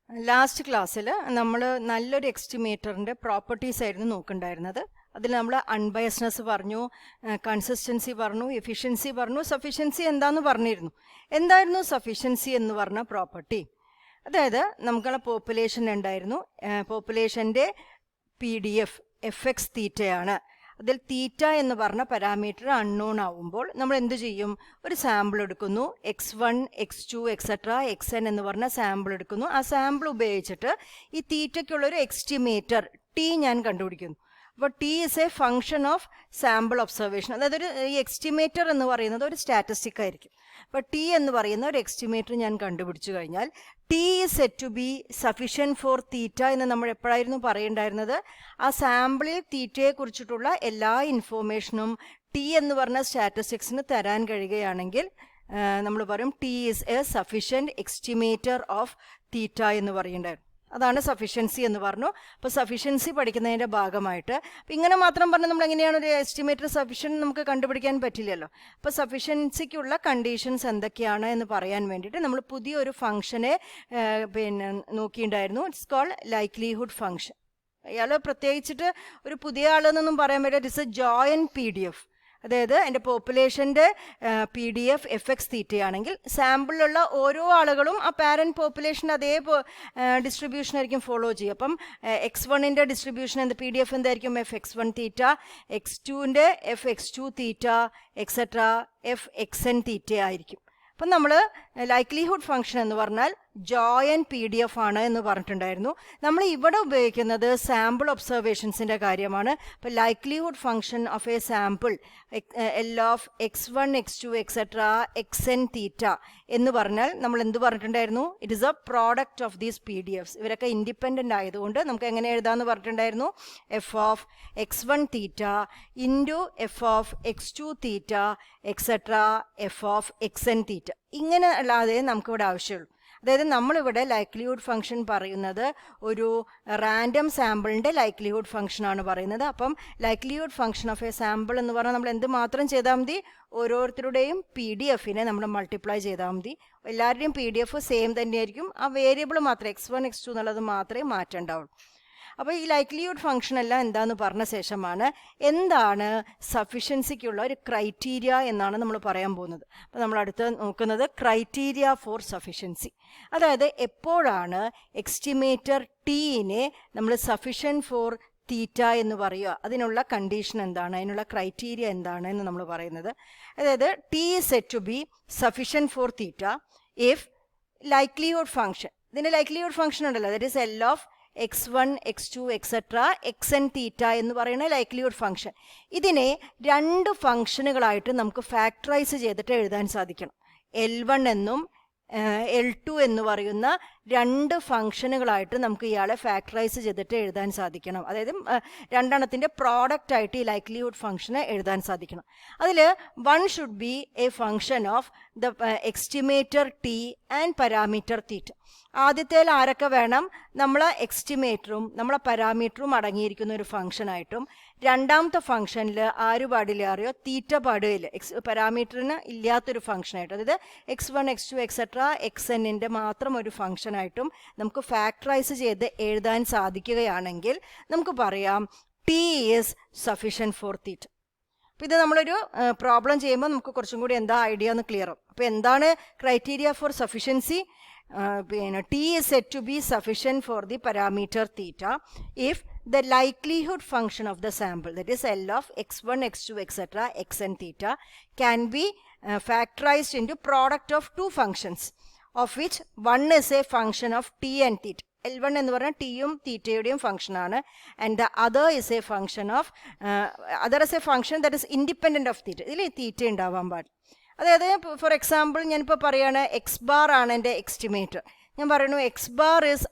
Last ക്ലാസ്സിൽ നമ്മൾ നല്ലൊരു എസ്റ്റിമേറ്ററിൻ്റെ പ്രോപ്പർട്ടീസ് ആയിരുന്നു നോക്കുന്നുണ്ടായിരുന്നത്. അതിൽ നമ്മൾ അൺബയസ്നെസ് പറഞ്ഞു, കൺസിസ്റ്റൻസി പറഞ്ഞു, എഫിഷ്യൻസി പറഞ്ഞു, സഫിഷ്യൻസി എന്താണെന്ന് പറഞ്ഞിരുന്നു. എന്തായിരുന്നു സഫിഷ്യൻസി എന്ന് പറഞ്ഞ പ്രോപ്പർട്ടി? അതായത് നമുക്കുള്ള പോപ്പുലേഷൻ ഉണ്ടായിരുന്നു. പോപ്പുലേഷൻ്റെ PDF FX തീറ്റയാണ്. അതിൽ തീറ്റ എന്ന് പറഞ്ഞ പാരാമീറ്റർ അൺനോൺ ആവുമ്പോൾ നമ്മൾ എന്ത് ചെയ്യും? ഒരു സാമ്പിൾ എടുക്കുന്നു, x1 x2 എക്സെട്ര xn എന്ന് പറഞ്ഞ സാമ്പിൾ എടുക്കുന്നു. ആ സാമ്പിൾ ഉപയോഗിച്ചിട്ട് ഈ തീറ്റയ്ക്കുള്ളൊരു എസ്റ്റിമേറ്റർ ടി ഞാൻ കണ്ടുപിടിക്കുന്നു. അപ്പോൾ T is A function of sample observation. അതായത് ഈ എസ്റ്റിമേറ്റർ എന്ന് പറയുന്നത് ഒരു സ്റ്റാറ്റിസ്റ്റിക് ആയിരിക്കും. അപ്പോൾ ടി എന്ന് പറയുന്ന ഒരു എസ്റ്റിമേറ്റർ ഞാൻ കണ്ടുപിടിച്ചു കഴിഞ്ഞാൽ T is set to be sufficient for theta എന്ന് നമ്മൾ എപ്പോഴായിരുന്നു പറയേണ്ടായിരുന്നത്? ആ സാമ്പിളിൽ തീറ്റയെ കുറിച്ചിട്ടുള്ള എല്ലാ ഇൻഫോർമേഷനും ടി എന്ന് പറഞ്ഞ സ്റ്റാറ്റിസ്റ്റിക്സിന് തരാൻ കഴിയുകയാണെങ്കിൽ നമ്മൾ പറയും T is A sufficient estimator of തീറ്റ എന്ന് പറയേണ്ടായിരുന്നു. അതാണ് സഫിഷ്യൻസി എന്ന് പറഞ്ഞു. അപ്പോൾ സഫിഷ്യൻസി പഠിക്കുന്നതിൻ്റെ ഭാഗമായിട്ട് അപ്പം ഇങ്ങനെ മാത്രം പറഞ്ഞാൽ നമ്മൾ എങ്ങനെയാണ് ഒരു എസ്റ്റിമേറ്റർ സഫിഷ്യൻറ്റ് നമുക്ക് കണ്ടുപിടിക്കാൻ പറ്റില്ലല്ലോ. അപ്പോൾ സഫിഷ്യൻസിക്കുള്ള കണ്ടീഷൻസ് എന്തൊക്കെയാണ് എന്ന് പറയാൻ വേണ്ടിയിട്ട് നമ്മൾ പുതിയൊരു ഫംഗ്ഷനെ നോക്കിയിട്ടുണ്ടായിരുന്നു. It's called likelihood function. അയാൾ പ്രത്യേകിച്ചിട്ട് ഒരു പുതിയ ആളെന്നൊന്നും പറയാൻ പറ്റില്ല. It's a joint PDF. അതായത് എൻ്റെ പോപ്പുലേഷൻ്റെ PDF FX തീറ്റയാണെങ്കിൽ സാമ്പിളിലുള്ള ഓരോ ആളുകളും ആ പാരൻറ്റ് പോപ്പുലേഷൻ്റെ അതേ ഡിസ്ട്രിബ്യൂഷൻ ആയിരിക്കും ഫോളോ ചെയ്യുക. അപ്പം x1ൻ്റെ ഡിസ്ട്രിബ്യൂഷൻ എന്ത് PDF എന്തായിരിക്കും? FX1 തീറ്റ, x2ൻ്റെ FX2 തീറ്റ എക്സെട്ര FXn തീറ്റ ആയിരിക്കും. അപ്പം നമ്മൾ ലൈക്ലിഹുഡ് ഫംഗ്ഷൻ എന്ന് പറഞ്ഞാൽ ജോയിൻറ്റ് PDF ആണ് എന്ന് പറഞ്ഞിട്ടുണ്ടായിരുന്നു. നമ്മൾ ഇവിടെ ഉപയോഗിക്കുന്നത് സാമ്പിൾ ഒബ്സർവേഷൻസിൻ്റെ കാര്യമാണ്. അപ്പോൾ likelihood function of A sample L of x1 x2 etcetera xn theta എന്ന് പറഞ്ഞാൽ നമ്മൾ എന്ത് പറഞ്ഞിട്ടുണ്ടായിരുന്നു? It is A product of these PDFs. ഇവരൊക്കെ ഇൻഡിപെൻഡൻ്റ് ആയതുകൊണ്ട് നമുക്ക് എങ്ങനെ എഴുതാമെന്ന് പറഞ്ഞിട്ടുണ്ടായിരുന്നു? f of x1 theta into f of x2 theta etcetera f of xn തീറ്റ. ഇങ്ങനെ അല്ലാതെ നമുക്കിവിടെ ആവശ്യമുള്ളൂ. അതായത് നമ്മളിവിടെ ലൈക്ലിഹുഡ് ഫംഗ്ഷൻ പറയുന്നത് ഒരു റാൻഡം സാമ്പിളിൻ്റെ ലൈക്ലിഹുഡ് ഫംഗ്ഷനാണ് പറയുന്നത്. അപ്പം likelihood function of A sample എന്ന് പറഞ്ഞാൽ നമ്മൾ എന്ത് മാത്രം ചെയ്താൽ മതി? ഓരോരുത്തരുടെയും PDFനെ നമ്മൾ മൾട്ടിപ്ലൈ ചെയ്താൽ മതി. എല്ലാവരുടെയും PDF സെയിം തന്നെയായിരിക്കും. ആ വേരിയബിൾ മാത്രമേ x1 x2 എന്നുള്ളത് മാത്രമേ മാറ്റം ഉണ്ടാവുള്ളൂ. അപ്പോൾ ഈ ലൈക്ലിഹുഡ് ഫംഗ്ഷൻ എല്ലാം എന്താണെന്ന് പറഞ്ഞ ശേഷമാണ് എന്താണ് സഫിഷ്യൻസിക്കുള്ള ഒരു ക്രൈറ്റീരിയ എന്നാണ് നമ്മൾ പറയാൻ പോകുന്നത്. അപ്പോൾ നമ്മൾ അടുത്ത് നോക്കുന്നത് ക്രൈറ്റീരിയ ഫോർ സഫിഷ്യൻസി. അതായത് എപ്പോഴാണ് എസ്റ്റിമേറ്റർ ടീനെ നമ്മൾ സഫിഷ്യൻറ്റ് ഫോർ തീറ്റ എന്ന് പറയുക, അതിനുള്ള കണ്ടീഷൻ എന്താണ്, അതിനുള്ള ക്രൈറ്റീരിയ എന്താണ് എന്ന് നമ്മൾ പറയുന്നത്. അതായത് T is set to be sufficient for theta if likelihood function, ഇതിൻ്റെ ലൈക്ലിഹുഡ് ഫംഗ്ഷൻ ഉണ്ടല്ലോ, that is L of x1 x2 etcetera xn theta എന്ന് പറയുന്ന ലൈക്ലിഹുഡ് ഫംഗ്ഷൻ. ഇതിനെ രണ്ട് ഫംഗ്ഷനുകളായിട്ട് നമുക്ക് ഫാക്ടറൈസ് ചെയ്തിട്ട് എഴുതാൻ സാധിക്കണം. L1 എന്നും L2 എന്ന് പറയുന്ന രണ്ട് ഫംഗ്ഷനുകളായിട്ട് നമുക്ക് ഇയാളെ ഫാക്ടറൈസ് ചെയ്തിട്ട് എഴുതാൻ സാധിക്കണം. അതായത് രണ്ടെണ്ണത്തിൻ്റെ പ്രോഡക്റ്റ് ആയിട്ട് ഈ ലൈക്ലിഹുഡ് ഫംഗ്ഷനെ എഴുതാൻ സാധിക്കണം. അതിൽ one should be a function of the estimator T and parameter theta. ആദ്യത്തേൽ ആരൊക്കെ വേണം? നമ്മളെ എസ്റ്റിമേറ്ററും നമ്മളെ പാരാമീറ്ററും അടങ്ങിയിരിക്കുന്ന ഒരു ഫംഗ്ഷനായിട്ടും, രണ്ടാമത്തെ ഫംഗ്ഷനിൽ ആര് പാടില്ല അറിയോ? തീറ്റ പാടുകയില്ല, പാരാമീറ്ററിന് ഇല്ലാത്തൊരു ഫംഗ്ഷനായിട്ട്. അതായത് x1 x2 എക്സെട്ര xnൻ്റെ മാത്രം ഒരു ഫംഗ്ഷനായിട്ടും നമുക്ക് ഫാക്ടറൈസ് ചെയ്ത് എഴുതാൻ സാധിക്കുകയാണെങ്കിൽ നമുക്ക് പറയാം T is sufficient for theta. അപ്പോൾ ഇത് നമ്മളൊരു പ്രോബ്ലം ചെയ്യുമ്പോൾ നമുക്ക് കുറച്ചും കൂടി എന്താ ഐഡിയ എന്ന് ക്ലിയർ ആവും. അപ്പോൾ എന്താണ് criteria four sufficiency? T is said to be sufficient for the parameter theta if the likelihood function of the sample, that is L of x1 x2 etc xn theta, can be factorized into product of two functions of which one is a function of t and theta. L1 എന്ന് പറഞ്ഞാൽ ടിയും തീറ്റയുടെയും ഫംഗ്ഷനാണ്. And the other is a function of other is a function that is independent of തീറ്റ. ഇതിൽ തീറ്റ ഉണ്ടാവാൻ പാടില്ല. അതായത് for example ഞാനിപ്പോൾ പറയുകയാണ് എക്സ് ബാർ ആണ് എൻ്റെ എസ്റ്റിമേറ്റർ. ഞാൻ പറയുന്നു X bar is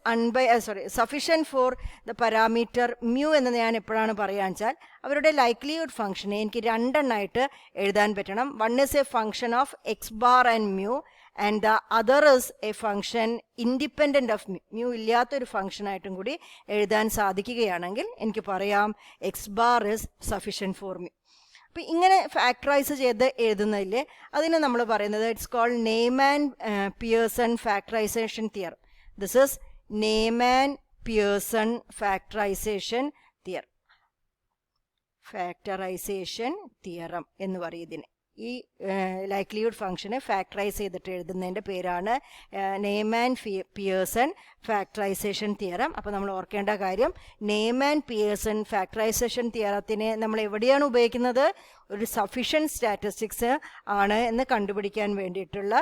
sufficient for the parameter mu എന്ന് ഞാൻ എപ്പോഴാണ് പറയുകയെന്ന് വെച്ചാൽ അവരുടെ ലൈക്ലിഹുഡ് ഫംഗ്ഷനെ എനിക്ക് രണ്ടെണ്ണമായിട്ട് എഴുതാൻ പറ്റണം. One is a function of X bar and mu and the other is a function independent of mu ഇല്ലാത്തൊരു ഫംഗ്ഷനായിട്ടും കൂടി എഴുതാൻ സാധിക്കുകയാണെങ്കിൽ എനിക്ക് പറയാം x bar is sufficient for mu. അപ്പോൾ ഇങ്ങനെ ഫാക്ടറൈസ് ചെയ്ത് എഴുതുന്നതിൽ അതിന് നമ്മൾ പറയുന്നത് it's called Neyman Pearson factorisation theorem. This is Neyman Pearson factorisation theorem എന്ന് പറയും ഇതിന്. ഈ ലൈക്ലിഹുഡ് ഫംഗ്ഷനെ ഫാക്ടറൈസ് ചെയ്തിട്ട് എഴുതുന്നതിൻ്റെ പേരാണ് നെയ്മാൻ പിയേഴ്സൺ ഫാക്ടറൈസേഷൻ തിയറം. അപ്പോൾ നമ്മൾ ഓർക്കേണ്ട കാര്യം, നെയ്മാൻ പിയേഴ്സൺ ഫാക്ടറൈസേഷൻ തിയറത്തിനെ നമ്മൾ എവിടെയാണ് ഉപയോഗിക്കുന്നത്? ഒരു സഫിഷ്യൻറ്റ് സ്റ്റാറ്റിസ്റ്റിക്സ് ആണ് എന്ന് കണ്ടുപിടിക്കാൻ വേണ്ടിയിട്ടുള്ള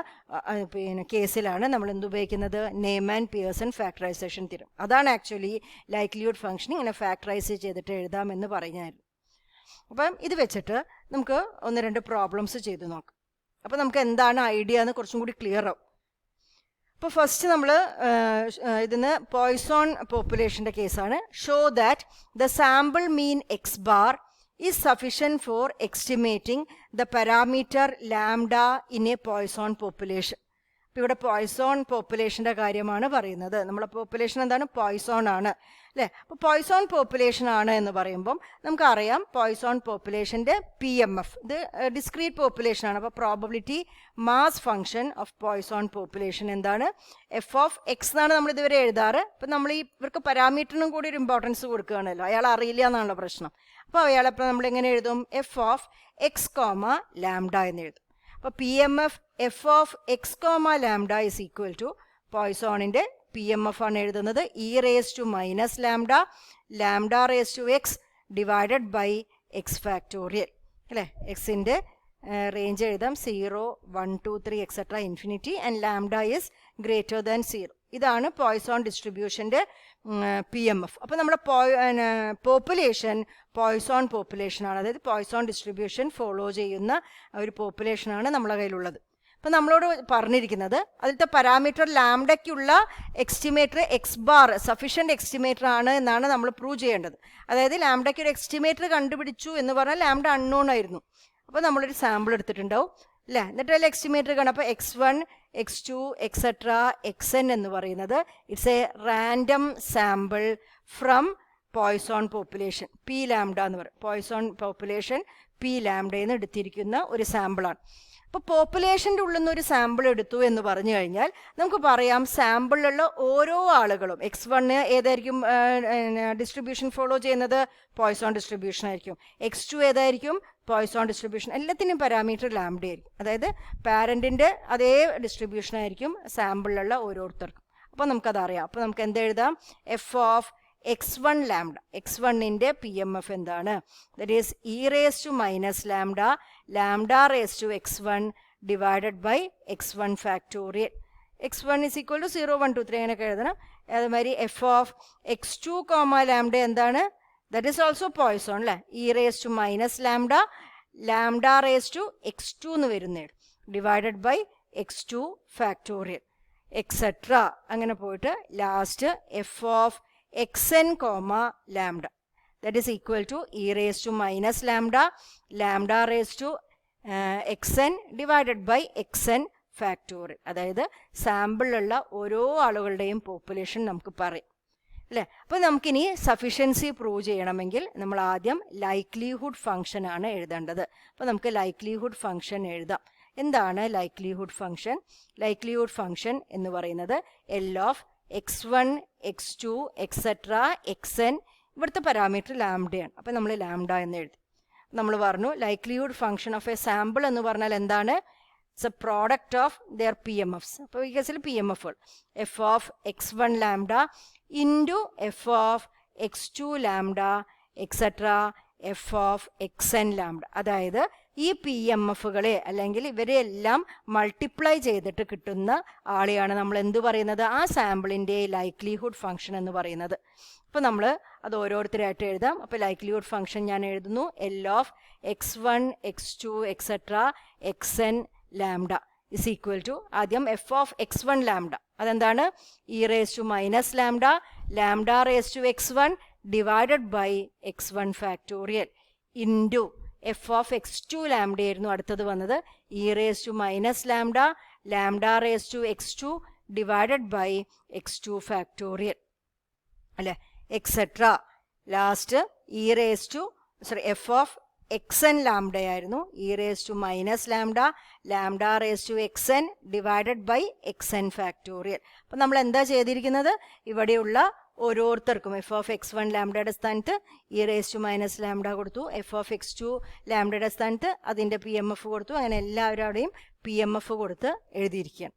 കേസിലാണ് നമ്മൾ എന്തുപയോഗിക്കുന്നത്? Neyman Pearson factorisation theorem. അതാണ് ആക്ച്വലി ലൈക്ലിഹുഡ് ഫംഗ്ഷൻ ഇങ്ങനെ ഫാക്ടറൈസ് ചെയ്തിട്ട് എഴുതാമെന്ന് പറഞ്ഞായിരുന്നു. അപ്പം ഇത് വെച്ചിട്ട് നമുക്ക് 1-2 പ്രോബ്ലംസ് ചെയ്ത് നോക്കാം. അപ്പോൾ നമുക്ക് എന്താണ് ഐഡിയ എന്ന് കുറച്ചും കൂടി ക്ലിയർ ആവും. അപ്പോൾ ഫസ്റ്റ് നമ്മൾ ഇതിന് പോയ്സോൺ പോപ്പുലേഷൻ്റെ കേസാണ്. Show that the sample mean x bar is sufficient for estimating the parameter lambda in a Poisson population. അപ്പോൾ ഇവിടെ പോയ്സോൺ പോപ്പുലേഷൻ്റെ കാര്യമാണ് പറയുന്നത്. നമ്മളെ പോപ്പുലേഷൻ എന്താണ്? പോയ്സോൺ ആണ് അല്ലേ? അപ്പോൾ പോയ്സോൺ പോപ്പുലേഷൻ ആണ് എന്ന് പറയുമ്പം നമുക്കറിയാം പോയ്സോൺ പോപ്പുലേഷൻ്റെ PMF ഇത് ഡിസ്ക്രീറ്റ് പോപ്പുലേഷൻ ആണ്. അപ്പോൾ probability mass function of Poisson population എന്താണ്? f(x) എന്നാണ് നമ്മൾ ഇതുവരെ എഴുതാറ്. അപ്പം നമ്മൾ ഇവർക്ക് പാരാമീറ്ററിനും കൂടി ഒരു ഇമ്പോർട്ടൻസ് കൊടുക്കുകയാണല്ലോ. അയാൾ അറിയില്ല എന്നാണല്ലോ പ്രശ്നം. അപ്പോൾ അയാളെപ്പോൾ നമ്മൾ എങ്ങനെ എഴുതും? f(x, λ) എന്ന് എഴുതും. അപ്പോൾ PMF f(x, λ) is equal to പോയ്സോണിൻ്റെ PMF ആണ് എഴുതുന്നത് e⁻⁻λ λ⁻x divided by X factorial അല്ലേ? എക്സിൻ്റെ റേഞ്ച് എഴുതാം 0, 1, 2, 3 etcetera infinity and lambda is greater than 0. ഇതാണ് പോയ്സോൺ ഡിസ്ട്രിബ്യൂഷൻ്റെ PMF. അപ്പോൾ നമ്മുടെ പോപ്പുലേഷൻ പോയ്സോൺ പോപ്പുലേഷനാണ്. അതായത് പോയ്സോൺ ഡിസ്ട്രിബ്യൂഷൻ ഫോളോ ചെയ്യുന്ന ഒരു പോപ്പുലേഷനാണ് നമ്മളെ കയ്യിലുള്ളത്. അപ്പം നമ്മളോട് പറഞ്ഞിരിക്കുന്നത് അതിലത്തെ പാരാമീറ്റർ ലാംഡയ്ക്കുള്ള estimator X bar sufficient estimator ആണ് എന്നാണ് നമ്മൾ പ്രൂവ് ചെയ്യേണ്ടത്. അതായത് ലാംഡയ്ക്ക് ഒരു എസ്റ്റിമേറ്റർ കണ്ടുപിടിച്ചു എന്ന് പറഞ്ഞാൽ ലാംഡ അൺനോൺ ആയിരുന്നു. അപ്പോൾ നമ്മളൊരു സാമ്പിൾ എടുത്തിട്ടുണ്ടാവും അല്ലേ? എന്നിട്ട് അതിൽ എസ്റ്റിമേറ്റർ കാണാം. അപ്പോൾ x1, x2 എക്സെട്ര xn എന്ന് പറയുന്നത് it's A random sample from Poisson population P lambda എന്ന് പറയും. പോയ്സോൺ പോപ്പുലേഷൻ P ലാംഡയിൽ നിന്ന് എടുത്തിരിക്കുന്ന ഒരു സാമ്പിളാണ്. അപ്പോൾ പോപ്പുലേഷൻ്റെ ഉള്ളിൽ നിന്ന് ഒരു സാമ്പിൾ എടുത്തു എന്ന് പറഞ്ഞു കഴിഞ്ഞാൽ നമുക്ക് പറയാം സാമ്പിളിലുള്ള ഓരോ ആളുകളും x1 ഏതായിരിക്കും ഡിസ്ട്രിബ്യൂഷൻ ഫോളോ ചെയ്യുന്നത്? പോയ്സോൺ ഡിസ്ട്രിബ്യൂഷൻ ആയിരിക്കും. x2 ഏതായിരിക്കും? Poisson distribution. എല്ലാത്തിനും പാരാമീറ്റർ ലാംഡ ആയിരിക്കും. അതായത് പാരൻറ്റിൻ്റെ അതേ ഡിസ്ട്രിബ്യൂഷൻ ആയിരിക്കും സാമ്പിളിലുള്ള ഓരോരുത്തർക്കും. അപ്പോൾ നമുക്കതറിയാം. അപ്പോൾ നമുക്ക് എന്തെഴുതാം? f(x1 λ) x1ൻ്റെ PMF എന്താണ്? That is e⁻⁻λ λ⁻x1 divided by x1 factorial. x1 is equal to 0, 1, 2, 3 അങ്ങനെയൊക്കെ എഴുതണം. അതുമാതിരി f(x2, λ) എന്താണ്? ദറ്റ് ഈസ് ഓൾസോ പോയ്സോൺ അല്ലേ? e⁻⁻λ λ⁻x2 എന്ന് വരുന്നേ divided by x2 factorial etcetera അങ്ങനെ പോയിട്ട് last f(xn, λ) that is equal to e⁻⁻λ λ⁻xn divided by xn factorial. അതായത് സാമ്പിളിലുള്ള ഓരോ ആളുകളുടെയും പോപ്പുലേഷൻ നമുക്ക് പറയും അല്ലേ? അപ്പോൾ നമുക്കിനി സഫിഷ്യൻസി പ്രൂവ് ചെയ്യണമെങ്കിൽ നമ്മൾ ആദ്യം ലൈക്ലിഹുഡ് ഫംഗ്ഷൻ ആണ് എഴുതേണ്ടത്. അപ്പോൾ നമുക്ക് ലൈക്ലിഹുഡ് ഫംഗ്ഷൻ എഴുതാം. എന്താണ് ലൈക്ലിഹുഡ് ഫംഗ്ഷൻ? ലൈക്ലിഹുഡ് ഫംഗ്ഷൻ എന്ന് പറയുന്നത് L(x1, x2 എക്സെട്ര xn) ഇവിടുത്തെ പാരാമീറ്റർ ലാംഡയാണ്. അപ്പോൾ നമ്മൾ ലാംഡ എന്ന് എഴുതി. നമ്മൾ പറഞ്ഞു likelihood function of A sample എന്ന് പറഞ്ഞാൽ എന്താണ്? It's A product of their PMFs. അപ്പോൾ ഈ കേസിൽ PMFകൾ f(x1 λ) into f(x2 λ) etcetera f(xn λ). അതായത് ഈ PMFകളെ അല്ലെങ്കിൽ ഇവരെ എല്ലാം മൾട്ടിപ്ലൈ ചെയ്തിട്ട് കിട്ടുന്ന ആളെയാണ് നമ്മൾ എന്ത് പറയുന്നത്? ആ സാമ്പിളിൻ്റെ ലൈക്ലിഹുഡ് ഫംഗ്ഷൻ എന്ന് പറയുന്നത്. അപ്പോൾ നമ്മൾ അത് ഓരോരുത്തരായിട്ട് എഴുതാം. അപ്പോൾ ലൈക്ലിഹുഡ് ഫംഗ്ഷൻ ഞാൻ എഴുതുന്നു L(x1, x2 etcetera xn λ) is equal to ആദ്യം f(x1 λ) അതെന്താണ്? e⁻⁻λ λ⁻x1 divided by x1 factorial into f(x2 λ) ആയിരുന്നു അടുത്തത് വന്നത് e⁻⁻λ λ⁻x2 divided by x2 factorial അല്ലേ? Etcetera last f(xn X N lambda ആയിരുന്നു. E raise to minus lambda lambda raise to X N divided by X N factorial. അപ്പം നമ്മൾ എന്താ ചെയ്തിരിക്കുന്നത്, ഇവിടെയുള്ള ഓരോരുത്തർക്കും എഫ് ഓഫ് എക്സ് വൺ ലാംഡയുടെ സ്ഥാനത്ത് e raise to minus lambda കൊടുത്തു, എഫ് ഓഫ് എക്സ് ടു ലാംഡയുടെ സ്ഥാനത്ത് അതിൻ്റെ പി എം എഫ് കൊടുത്തു. അങ്ങനെ എല്ലാവരുടെയും പി എം എഫ് കൊടുത്ത് എഴുതിയിരിക്കുകയാണ്.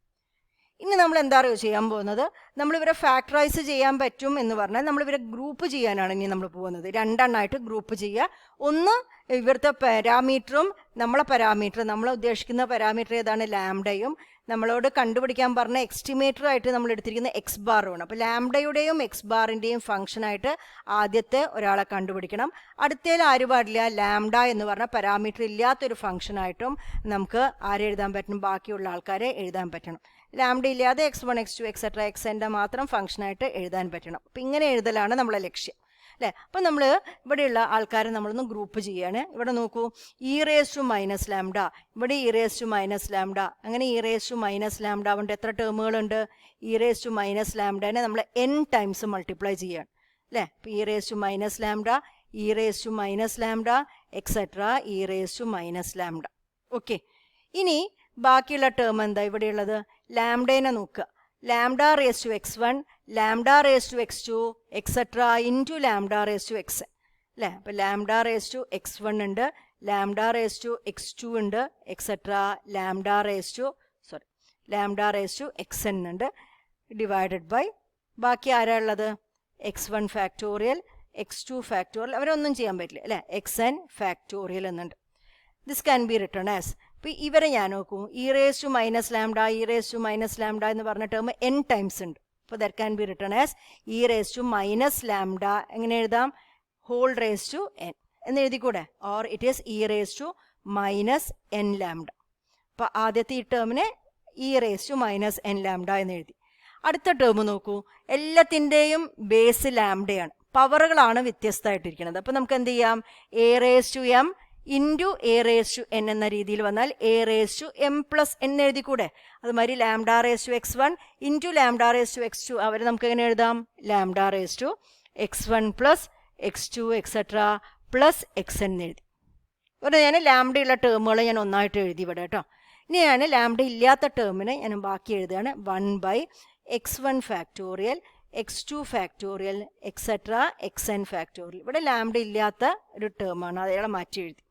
ഇനി നമ്മൾ എന്താ പറയുക ചെയ്യാൻ പോകുന്നത്, നമ്മളിവരെ ഫാക്ടറൈസ് ചെയ്യാൻ പറ്റും എന്ന് പറഞ്ഞാൽ നമ്മളിവരെ ഗ്രൂപ്പ് ചെയ്യാനാണ് ഇനി നമ്മൾ പോകുന്നത്. രണ്ടെണ്ണമായിട്ട് ഗ്രൂപ്പ് ചെയ്യുക. ഒന്ന് ഇവിടുത്തെ പാരാമീറ്ററും നമ്മളെ പാരാമീറ്റർ, നമ്മൾ ഉദ്ദേശിക്കുന്ന പാരാമീറ്റർ ഏതാണ്, ലാംഡയും നമ്മളോട് കണ്ടുപിടിക്കാൻ പറഞ്ഞ എസ്റ്റിമേറ്ററായിട്ട് നമ്മൾ എടുത്തിരിക്കുന്ന എക്സ് ബാറുമാണ്. അപ്പോൾ ലാംഡയുടെയും എക്സ് ബാറിൻ്റെയും ഫംഗ്ഷനായിട്ട് ആദ്യത്തെ ഒരാളെ കണ്ടുപിടിക്കണം. അടുത്തതിൽ ആര് പാടില്ല, ലാംഡ എന്ന് പറഞ്ഞ പാരാമീറ്റർ ഇല്ലാത്തൊരു ഫംഗ്ഷനായിട്ടും നമുക്ക് ആരെ എഴുതാൻ പറ്റണം, ബാക്കിയുള്ള ആൾക്കാരെ എഴുതാൻ പറ്റണം. ലാംഡ ഇല്ലാതെ X one X two etcetera X എൻ്റെ മാത്രം ഫംഗ്ഷനായിട്ട് എഴുതാൻ പറ്റണം. അപ്പം ഇങ്ങനെ എഴുതലാണ് നമ്മളെ ലക്ഷ്യം അല്ലേ. അപ്പം നമ്മൾ ഇവിടെയുള്ള ആൾക്കാരെ നമ്മളൊന്ന് ഗ്രൂപ്പ് ചെയ്യുകയാണ്. ഇവിടെ നോക്കൂ, e raise to minus lambda, ഇവിടെ e raise to minus lambda, അങ്ങനെ e raise to minus lambda കൊണ്ട് എത്ര ടേമുകളുണ്ട്, ഇ റേസ് ടു മൈനസ് ലാംഡനെ നമ്മൾ n ടൈംസ് മൾട്ടിപ്ലൈ ചെയ്യുകയാണ് അല്ലേ. അപ്പോൾ e raise to minus lambda, e raise to minus lambda etcetera e raise to minus lambda. Okay, ഇനി ബാക്കിയുള്ള ടേം എന്താ ഇവിടെയുള്ളത്, ലാംഡേനെ നോക്കുക. Lambda raise to X one lambda raise to X two etcetera into lambda raise to X അല്ലേ. അപ്പോൾ lambda raise to X one ഉണ്ട്, lambda raise to X two ഉണ്ട് etcetera lambda raise to X N ഉണ്ട് divided by ബാക്കി ആരാ ഉള്ളത്, X one factorial X two factorial, അവരൊന്നും ചെയ്യാൻ പറ്റില്ല അല്ലേ, എക്സ് എൻ ഫാക്ടോറിയൽ എന്നുണ്ട്. This can be written as, ഇപ്പോൾ ഇവരെ ഞാൻ നോക്കൂ, e raise to minus lambda e raise to minus lambda എന്ന് പറഞ്ഞ ടേം n ടൈംസ് ഉണ്ട്. അപ്പോൾ that can be written as e raise to minus lambda, എങ്ങനെ എഴുതാം, ഹോൾ റേസ് ടു n എന്ന് എഴുതിക്കൂടെ, or it is e raise to minus n lambda. അപ്പോൾ ആദ്യത്തെ ഈ ടേമിനെ e raise to minus n lambda എന്ന് എഴുതി. അടുത്ത ടേം നോക്കൂ, എല്ലാത്തിൻ്റെയും ബേസ് ലാംഡയാണ്, പവറുകളാണ് വ്യത്യസ്തമായിട്ടിരിക്കുന്നത്. അപ്പോൾ നമുക്ക് എന്ത് ചെയ്യാം, a raise to M into a raise to N എന്ന രീതിയിൽ വന്നാൽ a raise to M plus N എഴുതിക്കൂടെ. അതുമാതിരി lambda raise to X one into lambda raise to X two, അവരെ നമുക്ക് എങ്ങനെ എഴുതാം, lambda raise to X one plus X two etcetera plus X N എഴുതി. ഇവിടെ ഞാൻ ലാംഡയുള്ള ടേമുകൾ ഞാൻ ഒന്നായിട്ട് എഴുതി ഇവിടെ കേട്ടോ. ഇനി ഞാൻ ലാംഡ ഇല്ലാത്ത ടേമിന് ഞാൻ ബാക്കി എഴുതുകയാണ്, 1 X one factorial X two factorial etcetera x N factorial. ഇവിടെ ലാംഡ ഇല്ലാത്ത ഒരു ടേമാണ്, അയാളെ മാറ്റി എഴുതി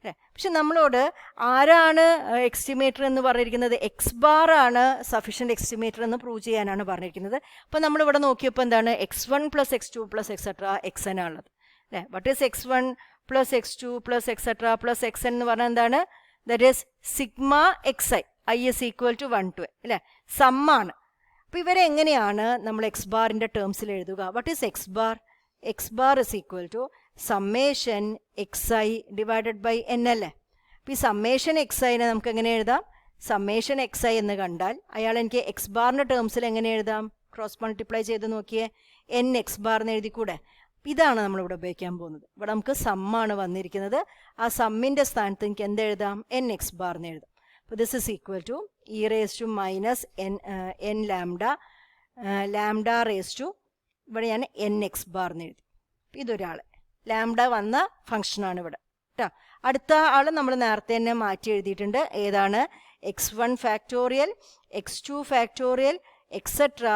അല്ലേ. പക്ഷെ നമ്മളോട് ആരാണ് എസ്റ്റിമേറ്റർ എന്ന് പറഞ്ഞിരിക്കുന്നത്, എക്സ് ബാർ ആണ് സഫീഷ്യൻറ്റ് എസ്റ്റിമേറ്റർ എന്ന് പ്രൂവ് ചെയ്യാനാണ് പറഞ്ഞിരിക്കുന്നത്. അപ്പോൾ നമ്മളിവിടെ നോക്കിയപ്പോൾ എന്താണ്, x one plus X two plus etcetera x n ആണുള്ളത് അല്ലേ. What is x one plus X two plus etcetera plus X n എന്ന് പറഞ്ഞാൽ എന്താണ്, that is sigma x i is equal to 1 to അല്ലേ, സമ്മാണ്. അപ്പോൾ ഇവരെ എങ്ങനെയാണ് നമ്മൾ എക്സ് ബാറിൻ്റെ ടേംസിൽ എഴുതുക, what is x bar, x bar is equal to summation x i divided by n അല്ലേ. അപ്പോൾ ഈ സമ്മേഷൻ എക്സ് ഐനെ നമുക്ക് എങ്ങനെ എഴുതാം, സമ്മേഷൻ എക്സ് ഐ എന്ന് കണ്ടാൽ അയാൾ എനിക്ക് എക്സ് ബാറിൻ്റെ ടേംസിൽ എങ്ങനെ എഴുതാം, ക്രോസ് മൾട്ടിപ്ലൈ ചെയ്ത് നോക്കിയേ, എൻ എക്സ് ബാർ എന്ന് എഴുതിക്കൂടെ. ഇതാണ് നമ്മളിവിടെ ഉപയോഗിക്കാൻ പോകുന്നത്. ഇവിടെ നമുക്ക് സമ്മാണ് വന്നിരിക്കുന്നത്, ആ സമ്മിൻ്റെ സ്ഥാനത്ത് എനിക്ക് എന്തെഴുതാം, എൻ എക്സ് ബാർ എന്ന് എഴുതാം. അപ്പോൾ this is equal to e raise to minus n lambda lambda raise to ഇവിടെ ഞാൻ എൻ എക്സ് ബാർ എന്ന് എഴുതി. ഇതൊരാൾ ലാംഡ വന്ന ഫംഗ്ഷനാണ് ഇവിടെ കേട്ടോ. അടുത്ത ആൾ നമ്മൾ നേരത്തെ തന്നെ മാറ്റി എഴുതിയിട്ടുണ്ട്, ഏതാണ്, X one factorial X two factorial etcetera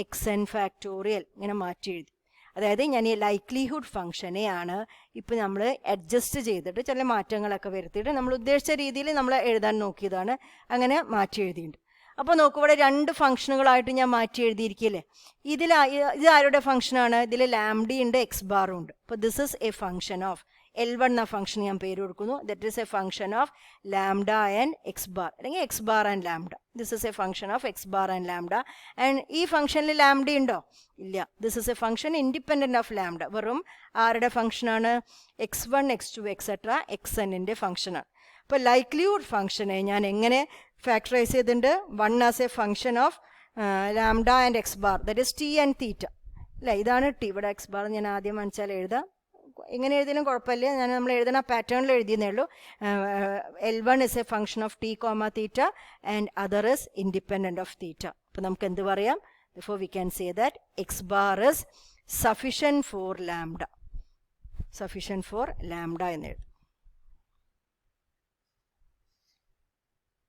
x N factorial ഇങ്ങനെ മാറ്റി എഴുതി. അതായത് ഞാൻ ഈ ലൈക്ലിഹുഡ് ഫംഗ്ഷനെയാണ് ഇപ്പോൾ നമ്മൾ അഡ്ജസ്റ്റ് ചെയ്തിട്ട് ചില മാറ്റങ്ങളൊക്കെ വരുത്തിയിട്ട് നമ്മൾ ഉദ്ദേശിച്ച രീതിയിൽ നമ്മൾ എഴുതാൻ നോക്കിയതാണ്, അങ്ങനെ മാറ്റി എഴുതിയിട്ടുണ്ട്. അപ്പോൾ നോക്കൂ, ഇവിടെ 2 ഫംഗ്ഷനുകളായിട്ട് ഞാൻ മാറ്റി എഴുതിയിരിക്കില്ലേ. ഇത് ആരുടെ ഫംഗ്ഷനാണ്, ഇതിൽ ലാംഡി ഉണ്ട് എക്സ് ബാറും ഉണ്ട്. അപ്പോൾ this is a function of L1 എന്ന ഫംഗ്ഷൻ ഞാൻ പേര് കൊടുക്കുന്നു, that is a function of lambda and X bar അല്ലെങ്കിൽ X bar and lambda. This is a function of X bar and lambda. And ഈ ഫംഗ്ഷനിൽ ലാംഡ ഉണ്ടോ, ഇല്ല. This is a function independent of lambda, വെറും ആരുടെ ഫംഗ്ഷനാണ്, X one X two etcetera X എന്നിൻ്റെ ഫംഗ്ഷനാണ്. അപ്പോൾ ലൈക്ലിഹുഡ് ഫംഗ്ഷനെ ഞാൻ എങ്ങനെ ഫാക്ടറൈസ് ചെയ്തിട്ടുണ്ട്, 1 as A function of lambda and X bar, that is T and theta അല്ലേ. ഇതാണ് ടി, ഇവിടെ എക്സ് ബാർ ഞാൻ ആദ്യം മനസ്സിൽ എഴുതാം, എങ്ങനെ എഴുതിയാലും കുഴപ്പമില്ല, നമ്മൾ എഴുതുന്ന പാറ്റേണിൽ എഴുതിയെന്നേ ഉള്ളൂ. L1 is a function of T comma theta and other is independent of തീറ്റ. അപ്പോൾ നമുക്ക് എന്ത് പറയാം, before we can say that x bar is sufficient for lambda എന്ന് എഴുതും.